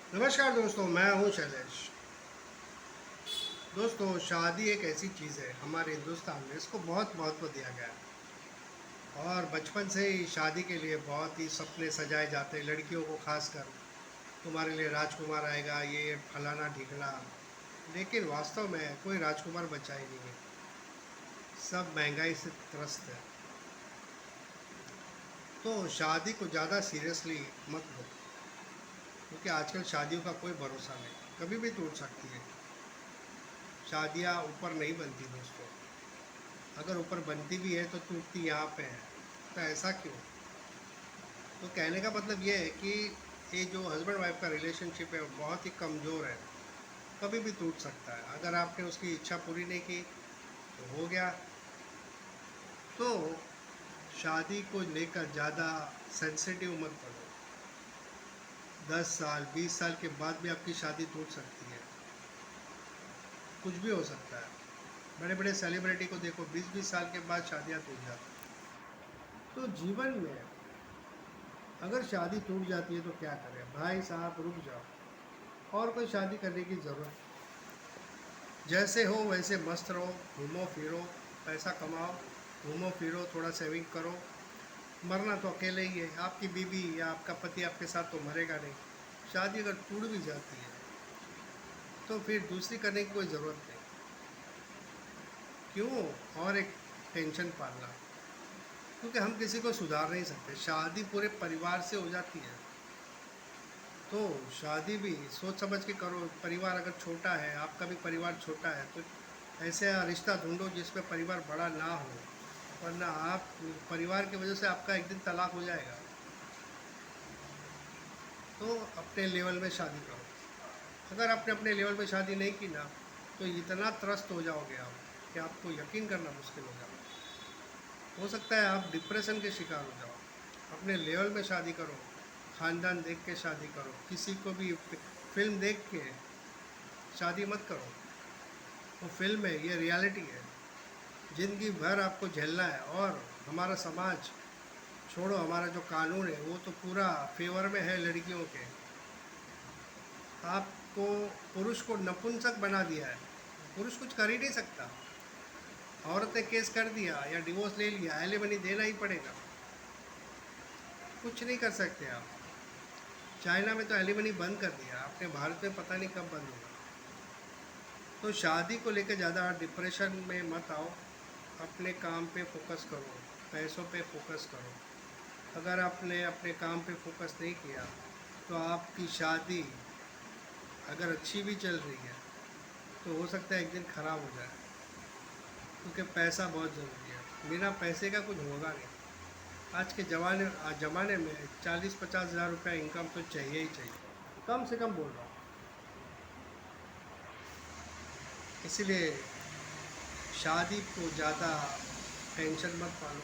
नमस्कार दोस्तों, मैं हूं शैलेश। दोस्तों, शादी एक ऐसी चीज़ है हमारे हिंदुस्तान में, इसको बहुत महत्व दिया गया है और बचपन से ही शादी के लिए बहुत ही सपने सजाए जाते हैं, लड़कियों को खासकर। तुम्हारे लिए राजकुमार आएगा, ये फलाना ढिकना। लेकिन वास्तव में कोई राजकुमार बचा ही नहीं है, सब महंगाई से त्रस्त है। तो शादी को ज़्यादा सीरियसली मत लो, क्योंकि आजकल शादियों का कोई भरोसा नहीं, कभी भी टूट सकती है। शादियाँ ऊपर नहीं बनती दोस्तों, अगर ऊपर बनती भी है तो टूटती यहाँ पे है। तो ऐसा क्यों? तो कहने का मतलब ये है कि ये जो हस्बैंड वाइफ का रिलेशनशिप है वो बहुत ही कमज़ोर है, कभी भी टूट सकता है। अगर आपने उसकी इच्छा पूरी नहीं की तो हो गया। तो शादी को लेकर ज़्यादा सेंसिटिव मत बनो। 10 साल 20 साल के बाद भी आपकी शादी टूट सकती है, कुछ भी हो सकता है। बड़े बड़े सेलिब्रिटी को देखो, 20-20 साल के बाद शादियाँ टूट जाती हैं। तो जीवन में अगर शादी टूट जाती है तो क्या करें? भाई साहब, रुक जाओ, और कोई शादी करने की ज़रूरत। जैसे हो वैसे मस्त रहो, घूमो फिरो, पैसा कमाओ, घूमो फिरो, थोड़ा सेविंग करो। मरना तो अकेले ही है, आपकी बीवी या आपका पति आपके साथ तो मरेगा नहीं। शादी अगर टूट भी जाती है तो फिर दूसरी करने की कोई ज़रूरत नहीं। क्यों और एक टेंशन पालना? क्योंकि हम किसी को सुधार नहीं सकते, शादी पूरे परिवार से हो जाती है। तो शादी भी सोच समझ के करो। परिवार अगर छोटा है, आपका भी परिवार छोटा है, तो ऐसे रिश्ता ढूंढो जिसमें परिवार बड़ा ना हो, वरना आप परिवार की वजह से आपका एक दिन तलाक हो जाएगा। तो अपने लेवल में शादी करो। अगर आपने अपने लेवल में शादी नहीं की ना, तो इतना त्रस्त हो जाओगे आप कि आपको यकीन करना मुश्किल हो जाएगा। हो सकता है आप डिप्रेशन के शिकार हो जाओ। अपने लेवल में शादी करो, ख़ानदान देख के शादी करो, किसी को भी फिल्म देख के शादी मत करो। वो फिल्म है, ये रियलिटी है। ज़िंदगी भर आपको झेलना है। और हमारा समाज छोड़ो, हमारा जो कानून है वो तो पूरा फेवर में है लड़कियों के। आपको पुरुष को नपुंसक बना दिया है, पुरुष कुछ कर ही नहीं सकता। औरत ने केस कर दिया या डिवोर्स ले लिया, एलिमनी देना ही पड़ेगा, कुछ नहीं कर सकते आप। चाइना में तो एलिमनी बंद कर दिया, अपने भारत में पता नहीं कब बंद होगा। तो शादी को लेकर ज़्यादा डिप्रेशन में मत आओ, अपने काम पे फोकस करो, पैसों पे फोकस करो। अगर आपने अपने काम पे फोकस नहीं किया तो आपकी शादी अगर अच्छी भी चल रही है तो हो सकता है एक दिन ख़राब हो जाए, क्योंकि पैसा बहुत ज़रूरी है। बिना पैसे का कुछ होगा नहीं। आज के ज़माने में 40-50 हज़ार रुपये इनकम तो चाहिए ही चाहिए, कम से कम बोल रहा हूँ। इसीलिए शादी को ज़्यादा टेंशन मत पालो,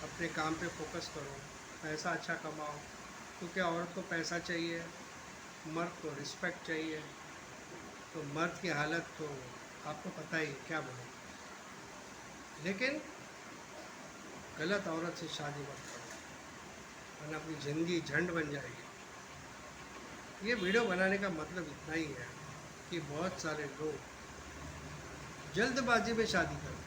अपने काम पे फोकस करो, पैसा अच्छा कमाओ। क्योंकि औरत को पैसा चाहिए, मर्द को रिस्पेक्ट चाहिए। तो मर्द की हालत तो आपको पता ही है, क्या बोलो। लेकिन गलत औरत से शादी मत करो, वरना अपनी ज़िंदगी झंड बन जाएगी। ये वीडियो बनाने का मतलब इतना ही है कि बहुत सारे लोग जल्दबाजी में शादी करते हैं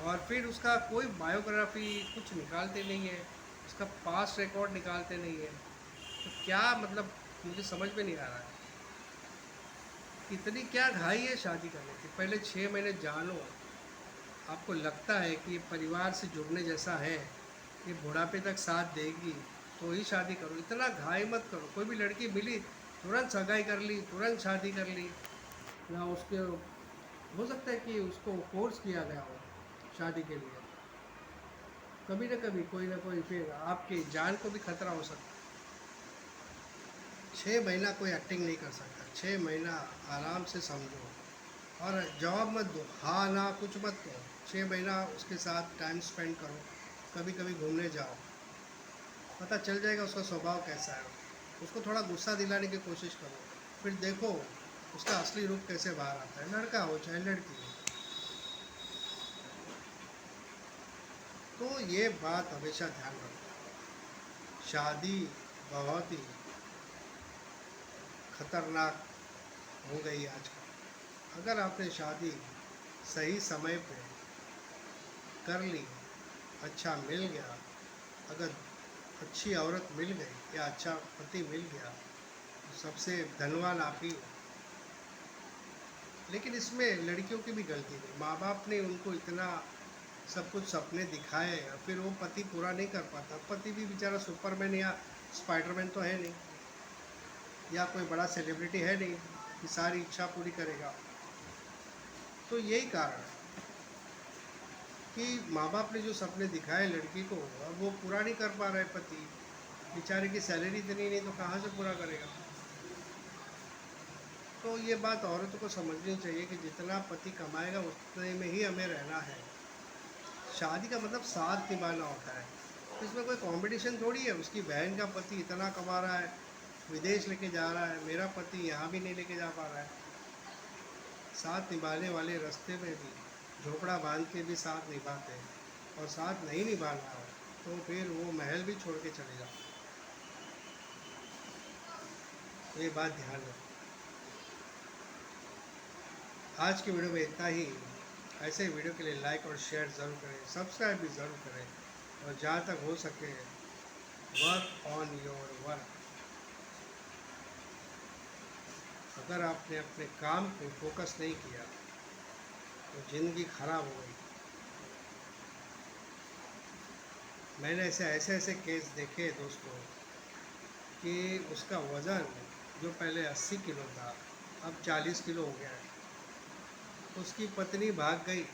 और फिर उसका कोई बायोग्राफी कुछ निकालते नहीं है, उसका पास्ट रिकॉर्ड निकालते नहीं है। तो क्या मतलब, मुझे समझ में नहीं आ रहा है इतनी क्या घाई है शादी करने की। पहले 6 महीने जानो, आपको लगता है कि ये परिवार से जुड़ने जैसा है, ये बुढ़ापे तक साथ देगी, तो ही शादी करो। इतना घाई मत करो। कोई भी लड़की मिली, तुरंत सगाई कर ली, तुरंत शादी कर ली। ना उसके हो सकता है कि उसको फोर्स किया गया हो शादी के लिए। कभी ना कभी कोई ना कोई फिर आपकी जान को भी खतरा हो सकता है। 6 महीना कोई एक्टिंग नहीं कर सकता। 6 महीना आराम से समझो और जवाब मत दो, हाँ ना कुछ मत दो। 6 महीना उसके साथ टाइम स्पेंड करो, कभी कभी घूमने जाओ, पता चल जाएगा उसका स्वभाव कैसा है। उसको थोड़ा गुस्सा दिलाने की कोशिश करो, फिर देखो उसका असली रूप कैसे बाहर आता है, लड़का हो चाहे लड़की हो। तो ये बात हमेशा ध्यान रखो, शादी बहुत ही खतरनाक हो गई आजकल। अगर आपने शादी सही समय पे कर ली, अच्छा मिल गया, अगर अच्छी औरत मिल गई या अच्छा पति मिल गया, तो सबसे धनवान आप ही हो। लेकिन इसमें लड़कियों की भी गलती नहीं, माँ बाप ने उनको इतना सब कुछ सपने दिखाए और फिर वो पति पूरा नहीं कर पाता। पति भी बेचारा सुपरमैन या स्पाइडरमैन तो है नहीं, या कोई बड़ा सेलिब्रिटी है नहीं कि सारी इच्छा पूरी करेगा। तो यही कारण है कि माँ बाप ने जो सपने दिखाए लड़की को, अब वो पूरा नहीं कर पा रहे पति। बेचारे की सैलरी इतनी नहीं तो कहाँ से पूरा करेगा। तो ये बात औरतों को समझनी चाहिए कि जितना पति कमाएगा उतने में ही हमें रहना है। शादी का मतलब साथ निभाना होता है। तो इसमें कोई कंपटीशन थोड़ी है, उसकी बहन का पति इतना कमा रहा है, विदेश लेके जा रहा है, मेरा पति यहाँ भी नहीं लेके जा पा रहा है। साथ निभाने वाले रास्ते में भी झोपड़ा बांध के भी साथ निभाते हैं, और साथ नहीं निभाना है तो फिर वो महल भी छोड़ के चले जाओ। ये बात ध्यान रखो। आज की वीडियो में इतना ही। ऐसे वीडियो के लिए लाइक और शेयर ज़रूर करें, सब्सक्राइब भी ज़रूर करें, और जहाँ तक हो सके वर्क ऑन योर वर्क। अगर आपने अपने काम पे फोकस नहीं किया तो ज़िंदगी खराब हो गई। मैंने ऐसे केस देखे दोस्तों कि उसका वज़न जो पहले 80 किलो था अब 40 किलो हो गया है। उसकी पत्नी भाग गई,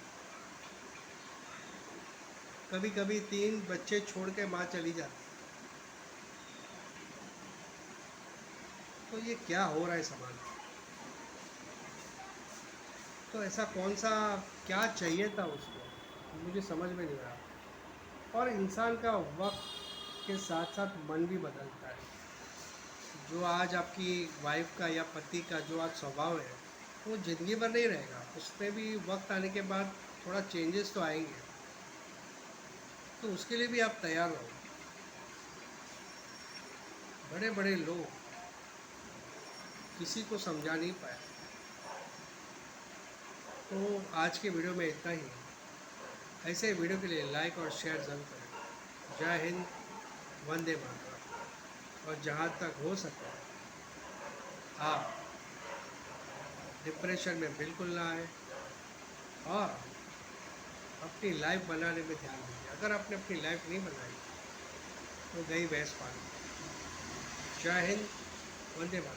कभी कभी 3 बच्चे छोड़ के माँ चली जाती। तो ये क्या हो रहा है समाज में? तो ऐसा कौन सा क्या चाहिए था उसको, मुझे समझ में नहीं आया। और इंसान का वक्त के साथ साथ मन भी बदलता है। जो आज आपकी वाइफ का या पति का जो आज स्वभाव है वो ज़िंदगी भर नहीं रहेगा, उसमें भी वक्त आने के बाद थोड़ा चेंजेस तो आएंगे। तो उसके लिए भी आप तैयार रहो। बड़े बड़े लोग किसी को समझा नहीं पाए। तो आज के वीडियो में इतना ही। ऐसे वीडियो के लिए लाइक और शेयर ज़रूर करें। जय हिंद, वंदे मातरम। और जहाँ तक हो सके आप डिप्रेशन में बिल्कुल ना आए, और अपनी लाइफ बनाने में ध्यान दीजिए। अगर आपने अपनी लाइफ नहीं बनाई तो गई भैंस पानी। जय हिंद, वंदे मातरम।